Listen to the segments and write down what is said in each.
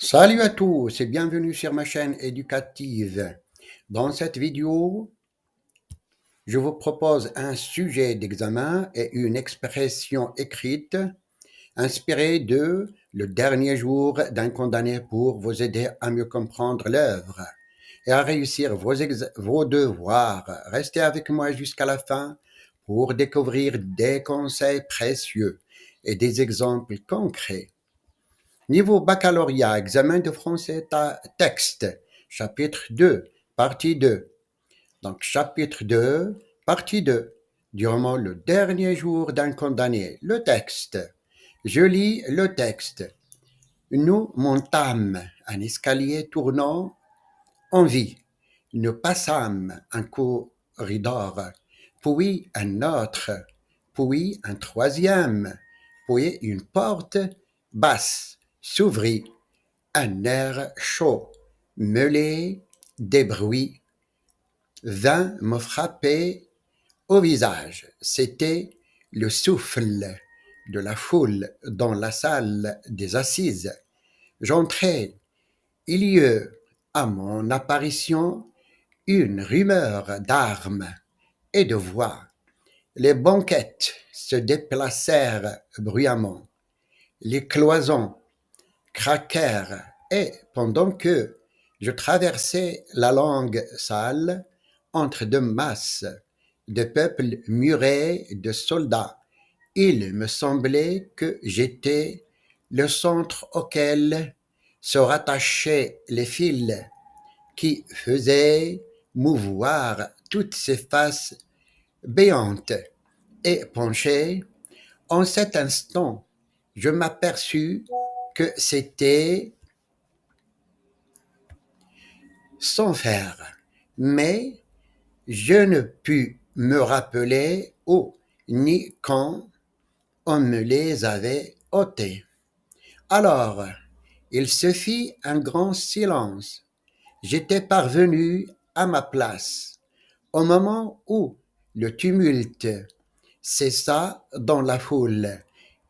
Salut à tous et bienvenue sur ma chaîne éducative. Dans cette vidéo, je vous propose un sujet d'examen et une expression écrite inspirée de Le dernier jour d'un condamné pour vous aider à mieux comprendre l'œuvre et à réussir vos devoirs. Restez avec moi jusqu'à la fin pour découvrir des conseils précieux et des exemples concrets. Niveau baccalauréat, examen de français texte, chapitre 2, partie 2. Donc, chapitre 2, partie 2. Durant le dernier jour d'un condamné, le texte. Je lis le texte. Nous montâmes un escalier tournant en vie. Nous passâmes un corridor, puis un autre, puis un troisième, puis une porte basse s'ouvrit. Un air chaud, mêlé des bruits, vint me frapper au visage. C'était le souffle de la foule dans la salle des assises. J'entrai. Il y eut, à mon apparition, une rumeur d'armes et de voix. Les banquettes se déplacèrent bruyamment. Les cloisons craquèrent et, pendant que je traversais la longue salle entre deux masses de peuple muré de soldats, il me semblait que j'étais le centre auquel se rattachaient les fils qui faisaient mouvoir toutes ces faces béantes et penchées. En cet instant, je m'aperçus que c'était sans faire, mais je ne pus me rappeler où ni quand on me les avait ôtés. Alors, il se fit un grand silence. J'étais parvenu à ma place au moment où le tumulte cessa dans la foule.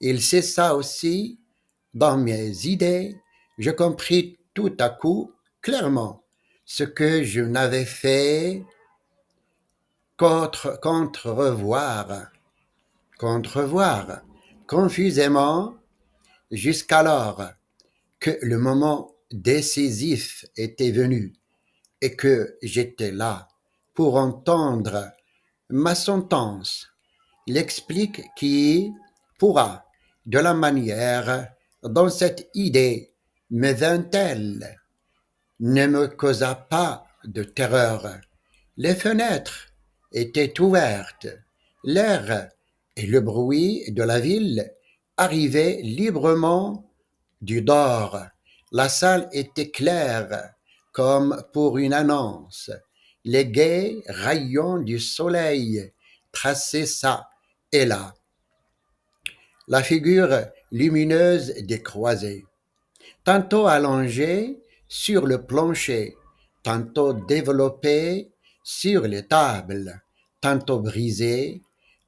Il cessa aussi dans mes idées. Je compris tout à coup clairement ce que je n'avais fait qu'entrevoir confusément jusqu'alors que le moment décisif était venu et que j'étais là pour entendre ma sentence. L'explique qui pourra, de la manière dont cette idée me vint-elle, ne me causa pas de terreur. Les fenêtres étaient ouvertes, l'air et le bruit de la ville arrivaient librement du dehors. La salle était claire comme pour une annonce. Les gais rayons du soleil traçaient ça et là la figure lumineuse des croisées, tantôt allongée sur le plancher, tantôt développée sur les tables, tantôt brisée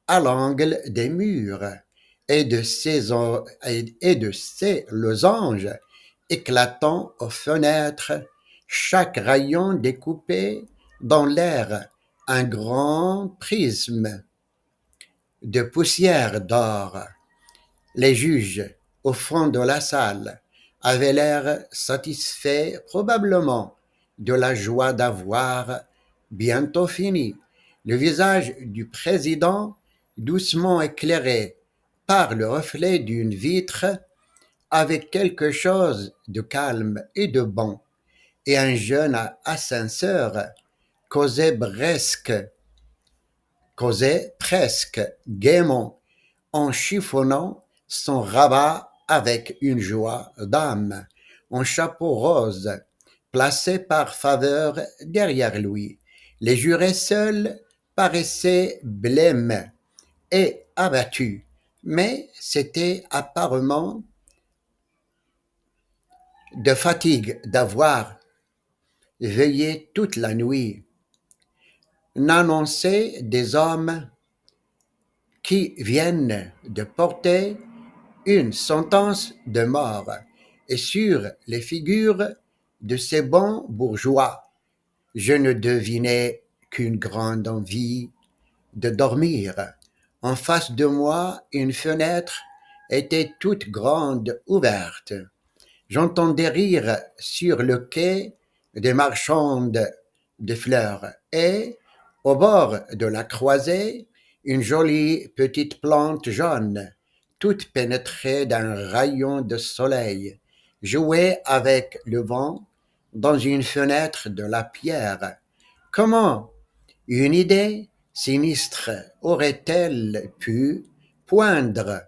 à l'angle des murs, et de ces losanges éclatant aux fenêtres, chaque rayon découpé dans l'air un grand prisme de poussière d'or. Les juges, au fond de la salle, avaient l'air satisfaits probablement de la joie d'avoir bientôt fini. Le visage du président, doucement éclairé par le reflet d'une vitre, avait quelque chose de calme et de bon, et un jeune ascenseur causait presque gaiement en chiffonnant son rabat avec une joie d'âme, un chapeau rose placé par faveur derrière lui. Les jurés seuls paraissaient blêmes et abattus, mais c'était apparemment de fatigue d'avoir veillé toute la nuit. N'annonçaient des hommes qui viennent de porter une sentence de mort. et sur les figures de ces bons bourgeois, je ne devinais qu'une grande envie de dormir. En face de moi, une fenêtre était toute grande ouverte. J'entendais rire sur le quai des marchandes de fleurs et, au bord de la croisée, une jolie petite plante jaune, toute pénétrée d'un rayon de soleil, jouait avec le vent dans une fenêtre de la pierre. Comment une idée sinistre aurait-elle pu poindre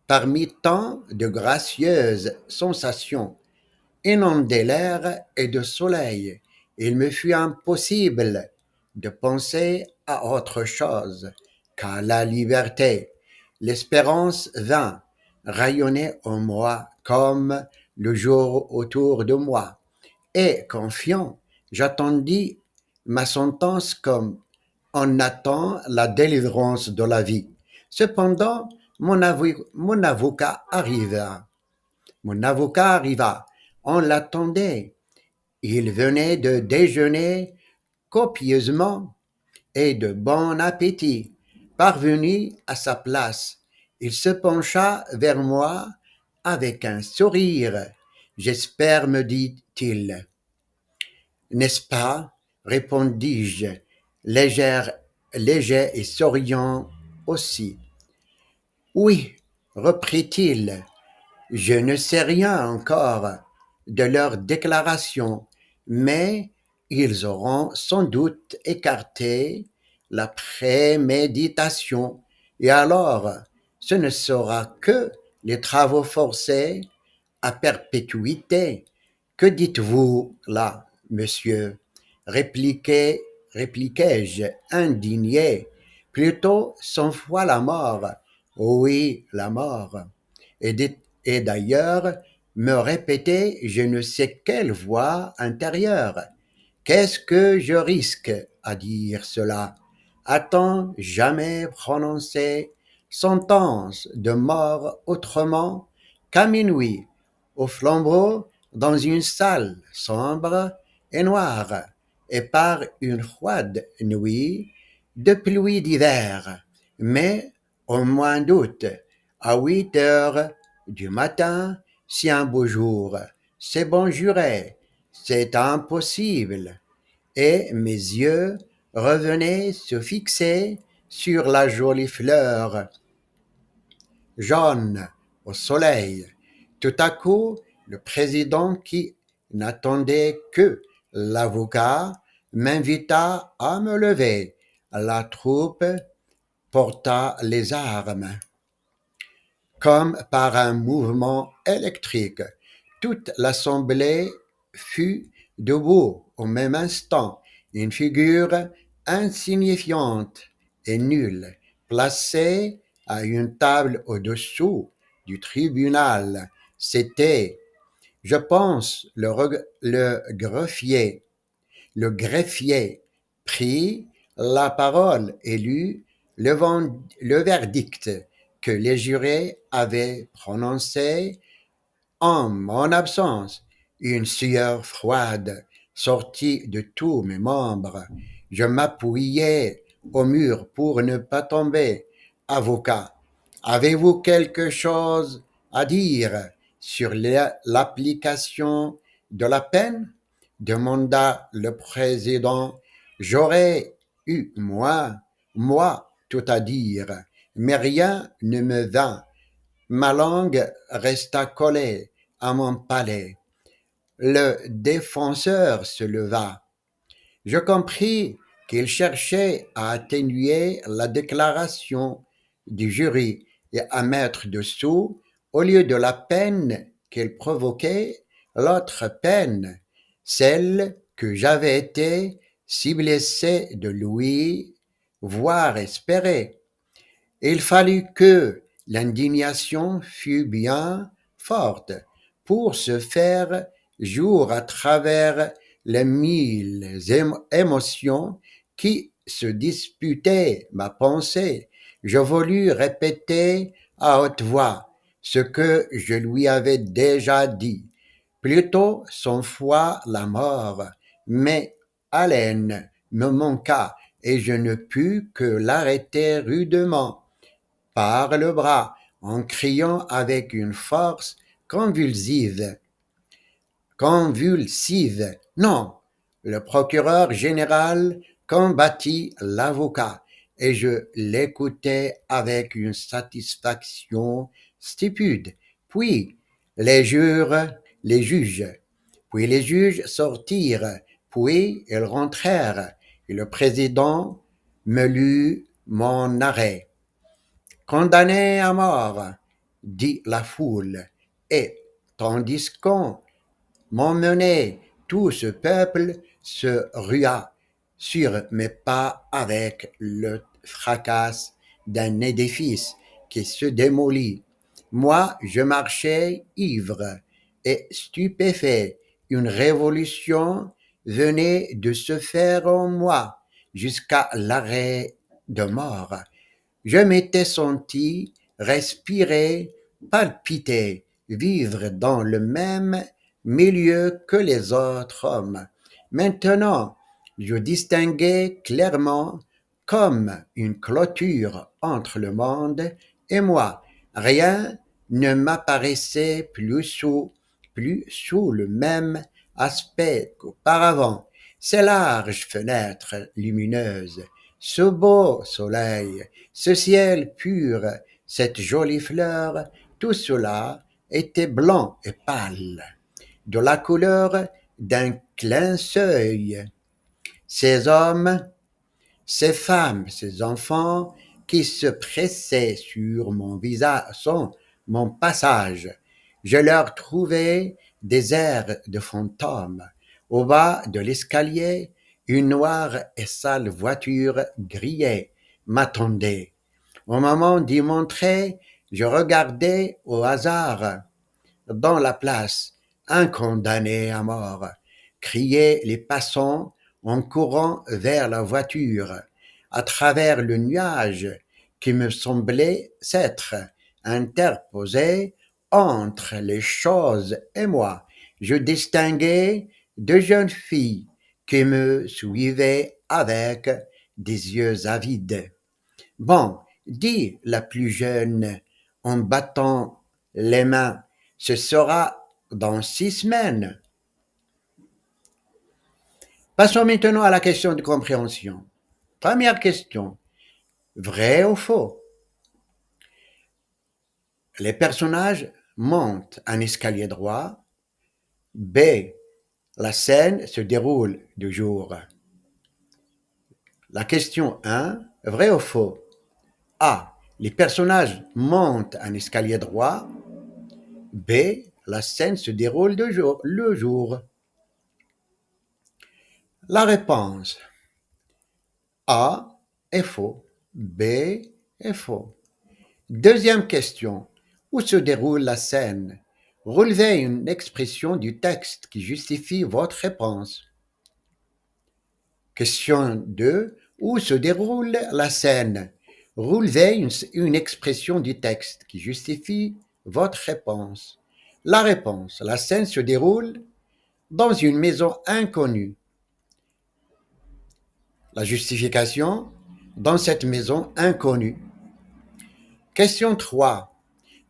parmi tant de gracieuses sensations, inonder l'air et de soleil? Il me fut impossible de penser à autre chose qu'à la liberté. L'espérance vint rayonner en moi comme le jour autour de moi, et confiant, j'attendis ma sentence comme on attend la délivrance de la vie. Cependant, mon avocat arriva. Mon avocat arriva. On l'attendait. Il venait de déjeuner copieusement et de bon appétit. Parvenu à sa place, il se pencha vers moi avec un sourire. J'espère, me dit-il. N'est-ce pas? Répondis-je, léger et souriant aussi. Oui, reprit-il, je ne sais rien encore de leur déclaration, mais ils auront sans doute écarté la préméditation, et alors ce ne sera que les travaux forcés à perpétuité. Que dites-vous là, monsieur? Répliquai-je, indigné. Plutôt 100 fois la mort. Oui, la mort. Et d'ailleurs, me répétait je ne sais quelle voix intérieure. Qu'est-ce que je risque à dire cela? A-t-on jamais prononcé sentence de mort autrement qu'à minuit, au flambeau, dans une salle sombre et noire, et par une froide nuit de pluie d'hiver, mais au mois d'août, à 8 heures du matin, si un beau jour, c'est bon juré, c'est impossible, et mes yeux revenaient se fixer sur la jolie fleur jaune au soleil. Tout à coup, le président, qui n'attendait que l'avocat, m'invita à me lever. La troupe porta les armes. Comme par un mouvement électrique, toute l'assemblée fut debout au même instant. Une figure insignifiante et nulle, placée à une table au-dessous du tribunal. C'était, je pense, le greffier prit la parole et lut le verdict que les jurés avaient prononcé en mon absence. Une sueur froide sortit de tous mes membres. Je m'appuyais au mur pour ne pas tomber. Avocat, avez-vous quelque chose à dire sur l'application de la peine? Demanda le président. J'aurais eu moi, tout à dire, mais rien ne me vint. Ma langue resta collée à mon palais. Le défenseur se leva. Je compris qu'il cherchait à atténuer la déclaration du jury et à mettre dessous, au lieu de la peine qu'il provoquait, l'autre peine, celle que j'avais été si blessé de lui voir espérer. Il fallut que l'indignation fût bien forte pour se faire jour à travers les mille émotions qui se disputaient ma pensée. Je voulus répéter à haute voix ce que je lui avais déjà dit, Plutôt 100 fois la mort, mais haleine me manqua et je ne pus que l'arrêter rudement par le bras en criant avec une force convulsive. Convulsive. Non, le procureur général combattit l'avocat et je l'écoutais avec une satisfaction stupide. Puis les juges, puis les juges sortirent, puis ils rentrèrent et le président me lut mon arrêt. Condamné à mort, dit la foule, et tandis qu'on m'emmenait, tout ce peuple se rua sur mes pas avec le fracas d'un édifice qui se démolit. Moi, je marchais ivre et stupéfait. Une révolution venait de se faire en moi jusqu'à l'arrêt de mort. Je m'étais senti respirer, palpiter, vivre dans le même milieu que les autres hommes. Maintenant, je distinguais clairement comme une clôture entre le monde et moi. Rien ne m'apparaissait plus sous le même aspect qu'auparavant. Ces larges fenêtres lumineuses, ce beau soleil, ce ciel pur, cette jolie fleur, tout cela était blanc et pâle, de la couleur d'un clin d'œil. Ces hommes, ces femmes, ces enfants qui se pressaient sur mon visage, mon passage, je leur trouvais des airs de fantômes. Au bas de l'escalier, une noire et sale voiture grillée m'attendait. Au moment d'y montrer, je regardais au hasard dans la place un condamné à mort, criaient les passants en courant vers la voiture, à travers le nuage qui me semblait s'être interposé entre les choses et moi. Je distinguais deux jeunes filles qui me suivaient avec des yeux avides. Bon, dit la plus jeune en battant les mains, ce sera dans 6 semaines. Passons maintenant à la question de compréhension. Première question, vrai ou faux? Les personnages montent un escalier droit. B. La scène se déroule de jour. La question 1, vrai ou faux? A. Les personnages montent un escalier droit. B. La scène se déroule le jour. La réponse A est faux. B est faux. Deuxième question. Où se déroule la scène? Relevez une expression du texte qui justifie votre réponse. Question 2. Où se déroule la scène? Relevez une expression du texte qui justifie votre réponse. La réponse. La scène se déroule dans une maison inconnue. La justification. Dans cette maison inconnue. Question 3.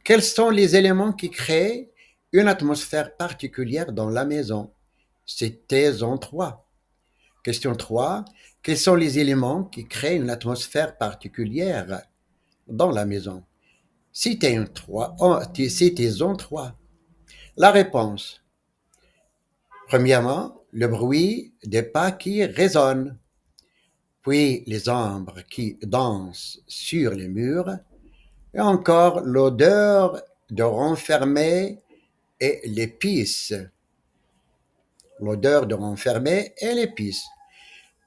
Quels sont les éléments qui créent une atmosphère particulière dans la maison? Citez-en 3. Question 3. Quels sont les éléments qui créent une atmosphère particulière dans la maison? Citez-en 3. La réponse. Premièrement, le bruit des pas qui résonnent, puis les ombres qui dansent sur les murs, et encore l'odeur de renfermé et l'épice. L'odeur de renfermé et l'épice.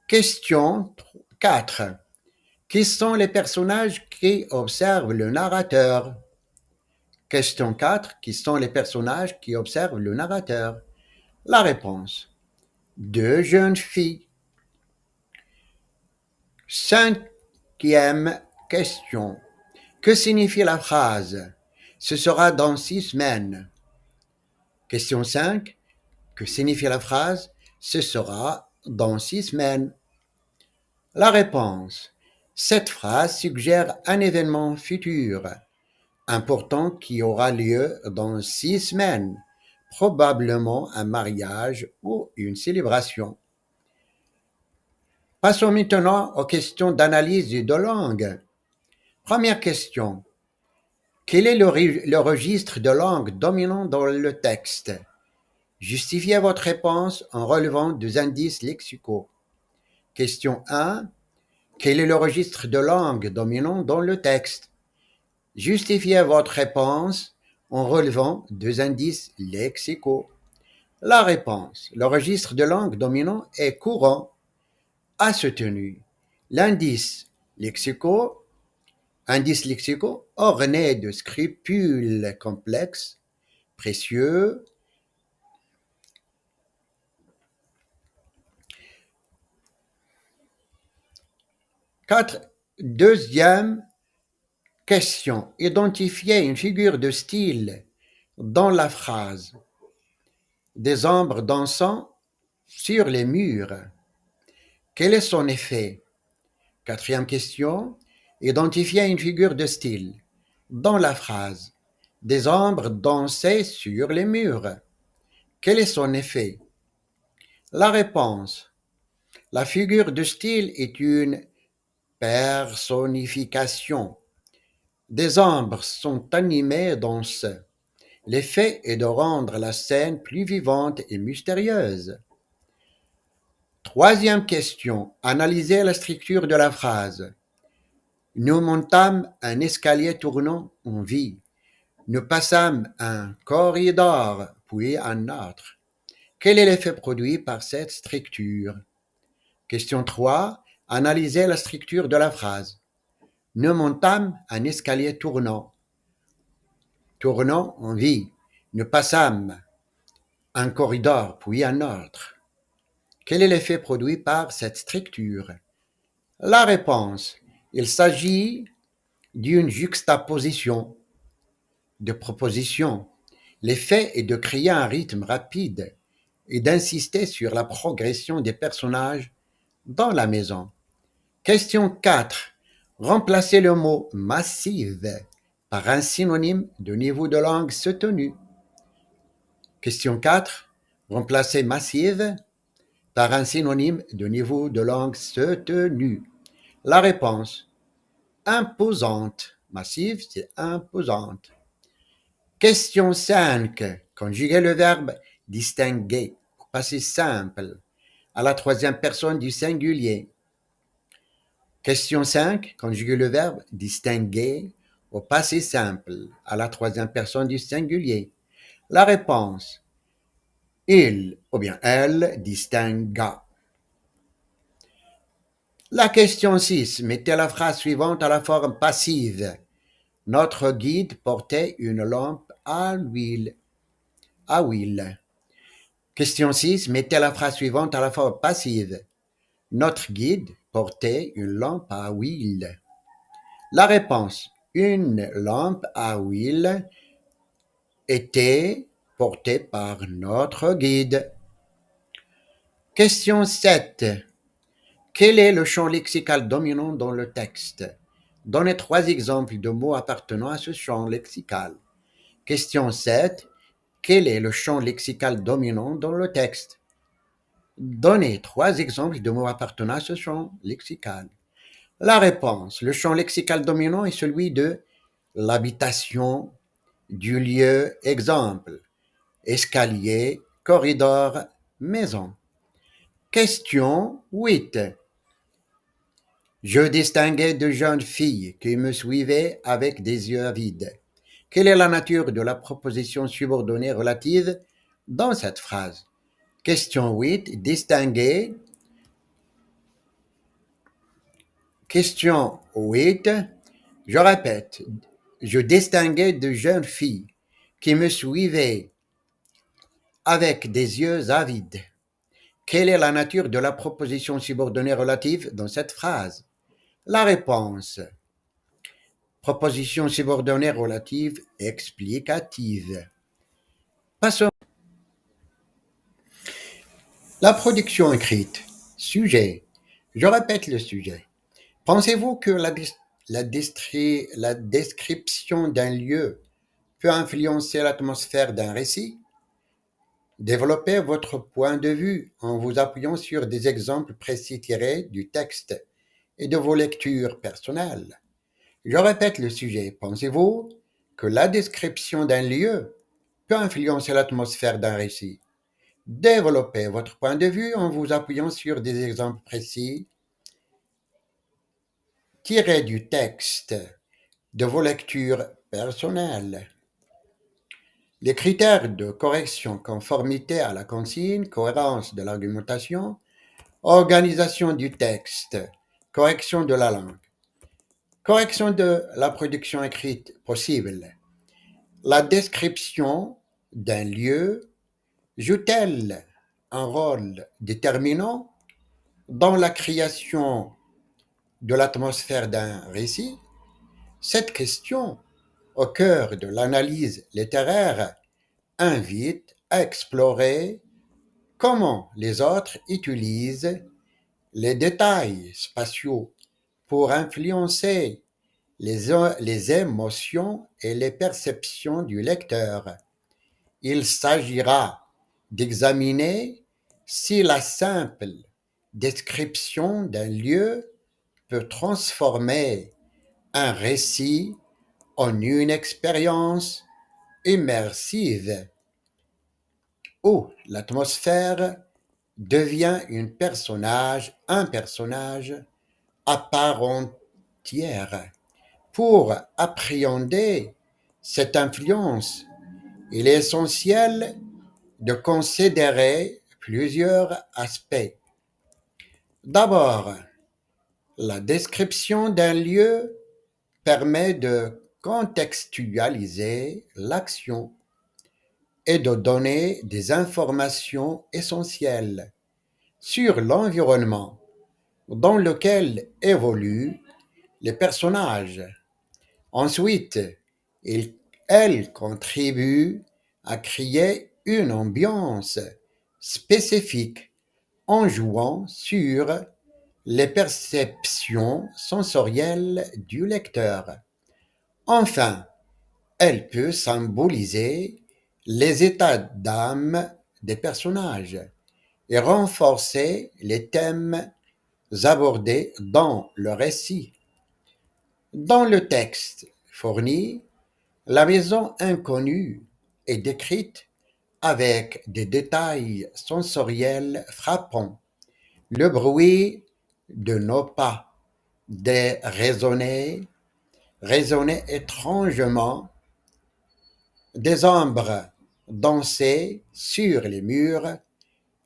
Question 4. Qui sont les personnages qui observent le narrateur? Question 4. Qui sont les personnages qui observent le narrateur? La réponse. 2 jeunes filles. Cinquième question. Que signifie la phrase « Ce sera dans 6 semaines » Question 5. Que signifie la phrase « Ce sera dans 6 semaines ». La réponse. Cette phrase suggère un événement futur important qui aura lieu dans 6 semaines, probablement un mariage ou une célébration. Passons maintenant aux questions d'analyse de langue. Première question. Quel est le registre de langue dominant dans le texte? Justifiez votre réponse en relevant des indices lexicaux. Question 1. Quel est le registre de langue dominant dans le texte? Justifiez votre réponse en relevant deux indices lexicaux. La réponse. Le registre de langue dominant est courant, a soutenu. L'indice lexicaux, orné de scrupules complexes, précieux. 4. Deuxième question. Identifiez une figure de style dans la phrase. Des ombres dansant sur les murs. Quel est son effet? Quatrième question. Identifiez une figure de style dans la phrase. Des ombres dansaient sur les murs. Quel est son effet? La réponse. La figure de style est une personnification. Des ombres sont animées et dansent. L'effet est de rendre la scène plus vivante et mystérieuse. Troisième question. Analysez la structure de la phrase. Nous montâmes un escalier tournant en V. Nous passâmes un corridor, puis un autre. Quel est l'effet produit par cette structure? Question 3. Analysez la structure de la phrase. Nous montâmes un escalier tournant en V. Nous passâmes un corridor, puis un autre. Quel est l'effet produit par cette structure? La réponse. Il s'agit d'une juxtaposition de propositions. L'effet est de créer un rythme rapide et d'insister sur la progression des personnages dans la maison. Question 4. Remplacez le mot massive par un synonyme de niveau de langue soutenu. Question 4. Remplacez massive par un synonyme de niveau de langue soutenu. La réponse. Imposante. Massive, c'est imposante. Question 5. Conjuguez le verbe distinguer au passé simple à la troisième personne du singulier. Question 5. Conjuguez le verbe distinguer au passé simple à la troisième personne du singulier. La réponse. Il ou bien elle distingua. La question 6. Mettez la phrase suivante à la forme passive. Notre guide portait une lampe à huile. Question 6. Mettez la phrase suivante à la forme passive. Notre guide portait une lampe à huile. La réponse. Une lampe à huile était portée par notre guide. Question 7. Quel est le champ lexical dominant dans le texte? Donnez 3 exemples de mots appartenant à ce champ lexical. Question 7. Quel est le champ lexical dominant dans le texte? Donnez 3 exemples de mots appartenant à ce champ lexical. La réponse. Le champ lexical dominant est celui de l'habitation, du lieu, exemple, escalier, corridor, maison. Question 8. Je distinguais de jeunes filles qui me suivaient avec des yeux avides. Quelle est la nature de la proposition subordonnée relative dans cette phrase? Question 8. Distinguer. Question 8. Je répète. Je distinguais de jeunes filles qui me suivaient avec des yeux avides. Quelle est la nature de la proposition subordonnée relative dans cette phrase? La réponse. Proposition subordonnée relative explicative. Passons. La production écrite. Sujet. Je répète le sujet. Pensez-vous que la description d'un lieu peut influencer l'atmosphère d'un récit? Développez votre point de vue en vous appuyant sur des exemples précis tirés du texte et de vos lectures personnelles. Je répète le sujet. Pensez-vous que la description d'un lieu peut influencer l'atmosphère d'un récit? Développez votre point de vue en vous appuyant sur des exemples précis tirés du texte de vos lectures personnelles. Les critères de correction, conformité à la consigne, cohérence de l'argumentation, organisation du texte, correction de la langue, correction de la production écrite possible. La description d'un lieu joue-t-elle un rôle déterminant dans la création de l'atmosphère d'un récit? Cette question, au cœur de l'analyse littéraire, invite à explorer comment les autres utilisent les détails spatiaux pour influencer les émotions et les perceptions du lecteur. Il s'agira d'examiner si la simple description d'un lieu peut transformer un récit en une expérience immersive où l'atmosphère devient un personnage à part entière. Pour appréhender cette influence, il est essentiel de considérer plusieurs aspects. D'abord, la description d'un lieu permet de contextualiser l'action et de donner des informations essentielles sur l'environnement dans lequel évoluent les personnages. Ensuite, elle contribue à créer une ambiance spécifique en jouant sur les perceptions sensorielles du lecteur. Enfin, elle peut symboliser les états d'âme des personnages et renforcer les thèmes abordés dans le récit. Dans le texte fourni, la maison inconnue est décrite avec des détails sensoriels frappants. Le bruit de nos pas résonnait étrangement, des ombres dansaient sur les murs,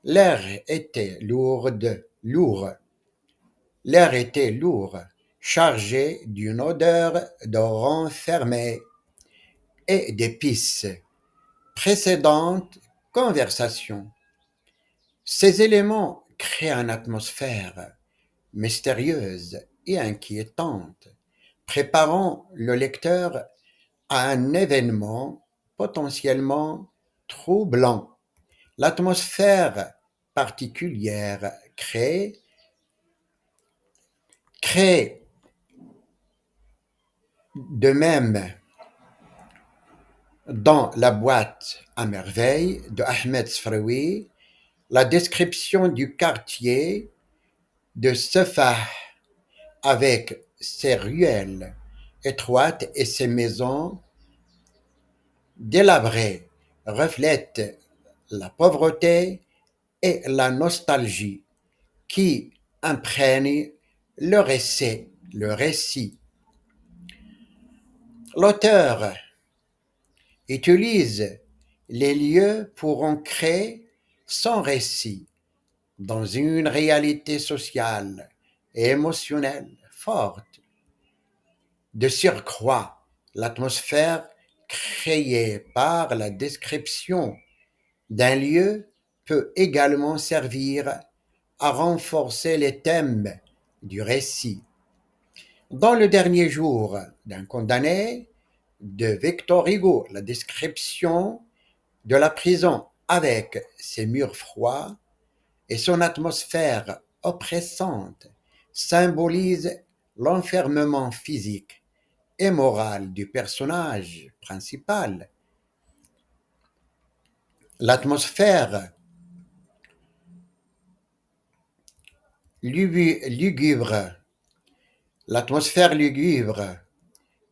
l'air était lourd, chargé d'une odeur de renfermé et d'épices. Précédente conversation. Ces éléments créent une atmosphère mystérieuse et inquiétante, préparant le lecteur à un événement potentiellement troublant. L'atmosphère particulière crée de même dans La boîte à merveilles de Ahmed Sfraoui la description du quartier de Sefah avec ses ruelles étroites et ses maisons délabrées reflète la pauvreté et la nostalgie qui imprègnent le récit. L'auteur utilise les lieux pour ancrer son récit dans une réalité sociale et émotionnelle forte. De surcroît, l'atmosphère créée par la description d'un lieu peut également servir à renforcer les thèmes du récit. Dans Le dernier jour d'un condamné de Victor Hugo, la description de la prison avec ses murs froids et son atmosphère oppressante symbolisent l'enfermement physique et moral du personnage principal. L'atmosphère lugubre, l'atmosphère lugubre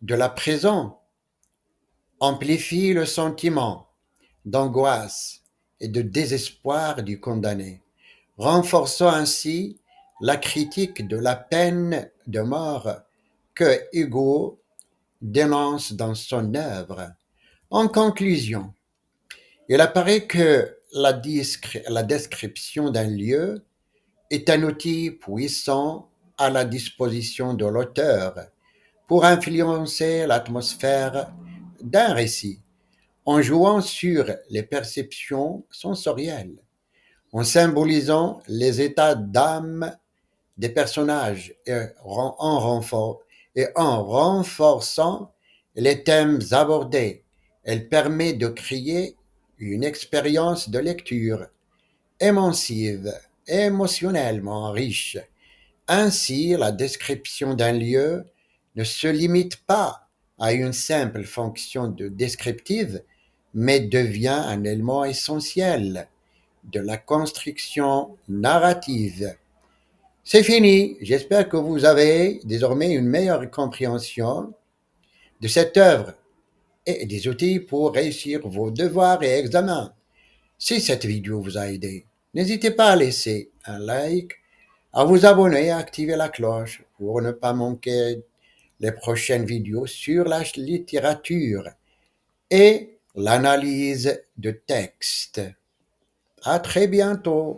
de la prison amplifie le sentiment d'angoisse et de désespoir du condamné, renforçant ainsi la critique de la peine de mort que Hugo dénonce dans son œuvre. En conclusion, il apparaît que la description d'un lieu est un outil puissant à la disposition de l'auteur pour influencer l'atmosphère d'un récit, en jouant sur les perceptions sensorielles, en symbolisant les états d'âme des personnages et en renforçant les thèmes abordés. Elle permet de créer une expérience de lecture immersive, émotionnellement riche. Ainsi, la description d'un lieu ne se limite pas à une simple fonction descriptive, mais devient un élément essentiel de la construction narrative. C'est fini. J'espère que vous avez désormais une meilleure compréhension de cette œuvre et des outils pour réussir vos devoirs et examens. Si cette vidéo vous a aidé, n'hésitez pas à laisser un like, à vous abonner et à activer la cloche pour ne pas manquer les prochaines vidéos sur la littérature et l'analyse de texte. À très bientôt.